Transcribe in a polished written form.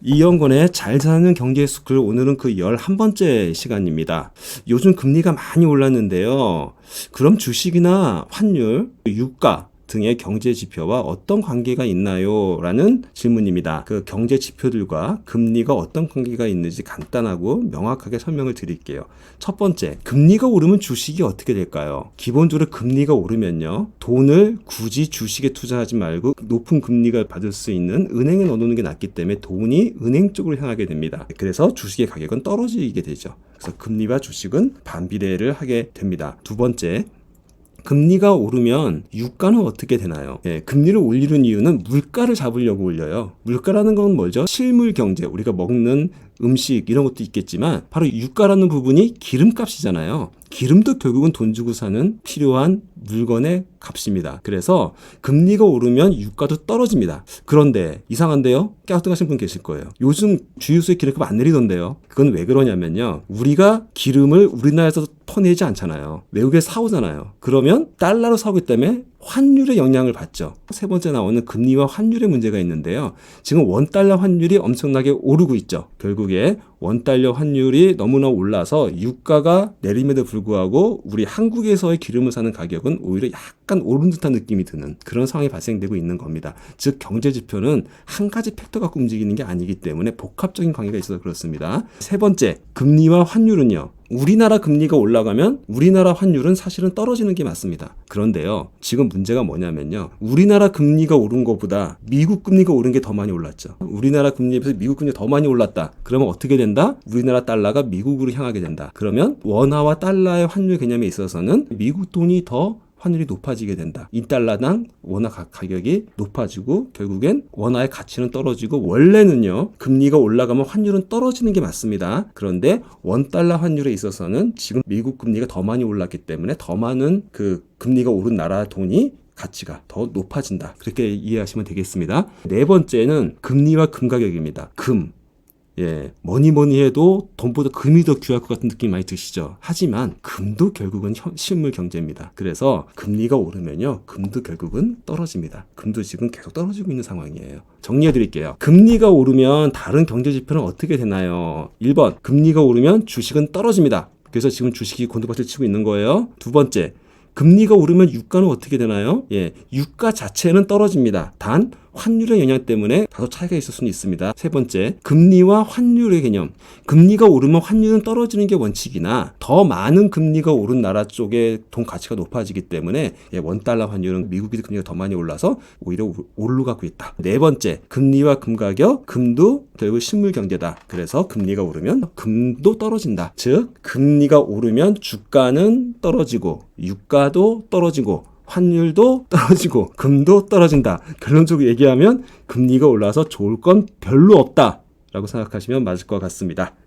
이영건의 잘 사는 경제 스쿨, 오늘은 그 11번째 시간입니다. 요즘 금리가 많이 올랐는데요. 그럼 주식이나 환율, 유가 등의 경제 지표와 어떤 관계가 있나요? 라는 질문입니다. 그 경제 지표들과 금리가 어떤 관계가 있는지 간단하고 명확하게 설명을 드릴게요. 첫 번째, 금리가 오르면 주식이 어떻게 될까요? 기본적으로 금리가 오르면요, 돈을 굳이 주식에 투자하지 말고 높은 금리가 받을 수 있는 은행에 넣어놓는 게 낫기 때문에 돈이 은행 쪽으로 향하게 됩니다. 그래서 주식의 가격은 떨어지게 되죠. 그래서 금리와 주식은 반비례를 하게 됩니다. 두 번째, 금리가 오르면 유가는 어떻게 되나요? 금리를 올리는 이유는 물가를 잡으려고 올려요. 물가라는 건 뭐죠? 실물 경제, 우리가 먹는 음식 이런 것도 있겠지만 바로 유가라는 부분이 기름값이잖아요. 기름도 결국은 돈 주고 사는 필요한 물건의 값입니다. 그래서 금리가 오르면 유가도 떨어집니다. 그런데 이상한데요? 깨우뚱하신 분 계실 거예요. 요즘 주유소에 기름값 안 내리던데요. 그건 왜 그러냐면요, 우리가 기름을 우리나라에서 퍼내지 않잖아요. 외국에 사오잖아요. 그러면 달러로 사오기 때문에 환율의 영향을 받죠. 세 번째 나오는 금리와 환율의 문제가 있는데요. 지금 원달러 환율이 엄청나게 오르고 있죠. 결국에 원달러 환율이 너무나 올라서 유가가 내림에도 불구하고 우리 한국에서의 기름을 사는 가격은 오히려 약간 오른 듯한 느낌이 드는 그런 상황이 발생되고 있는 겁니다. 즉 경제 지표는 한 가지 팩터 갖고 움직이는 게 아니기 때문에 복합적인 관계가 있어서 그렇습니다. 세 번째, 금리와 환율은요, 우리나라 금리가 올라가면 우리나라 환율은 사실은 떨어지는 게 맞습니다. 그런데요, 지금 문제가 뭐냐면요, 우리나라 금리가 오른 것보다 미국 금리가 오른 게 더 많이 올랐죠. 우리나라 금리에 비해서 미국 금리가 더 많이 올랐다. 그러면 어떻게 된다? 우리나라 달러가 미국으로 향하게 된다. 그러면 원화와 달러의 환율 개념에 있어서는 미국 돈이 더 환율이 높아지게 된다. 1달러당 원화 가격이 높아지고 결국엔 원화의 가치는 떨어지고, 원래는요, 금리가 올라가면 환율은 떨어지는 게 맞습니다. 그런데 원달러 환율에 있어서는 지금 미국 금리가 더 많이 올랐기 때문에 더 많은 그 금리가 오른 나라 돈이 가치가 더 높아진다. 그렇게 이해하시면 되겠습니다. 네 번째는 금리와 금 가격입니다. 금. 뭐니 해도 돈보다 금이 더 귀할 것 같은 느낌이 많이 드시죠. 하지만 금도 결국은 실물 경제입니다. 그래서 금리가 오르면요, 금도 결국은 떨어집니다. 금도 지금 계속 떨어지고 있는 상황이에요. 정리해 드릴게요. 금리가 오르면 다른 경제 지표는 어떻게 되나요? 1번, 금리가 오르면 주식은 떨어집니다. 그래서 지금 주식이 곤두박질 치고 있는 거예요. 두 번째, 금리가 오르면 유가는 어떻게 되나요? 유가 자체는 떨어집니다. 단 환율의 영향 때문에 다소 차이가 있을 수는 있습니다. 세 번째, 금리와 환율의 개념. 금리가 오르면 환율은 떨어지는 게 원칙이나 더 많은 금리가 오른 나라 쪽에 돈 가치가 높아지기 때문에 원달러 환율은 미국이 금리가 더 많이 올라서 오히려 올라가고 있다. 네 번째, 금리와 금 가격. 금도 결국 실물 경제다. 그래서 금리가 오르면 금도 떨어진다. 즉 금리가 오르면 주가는 떨어지고 유가도 떨어지고 환율도 떨어지고 금도 떨어진다. 결론적으로 얘기하면 금리가 올라서 좋을 건 별로 없다 라고 생각하시면 맞을 것 같습니다.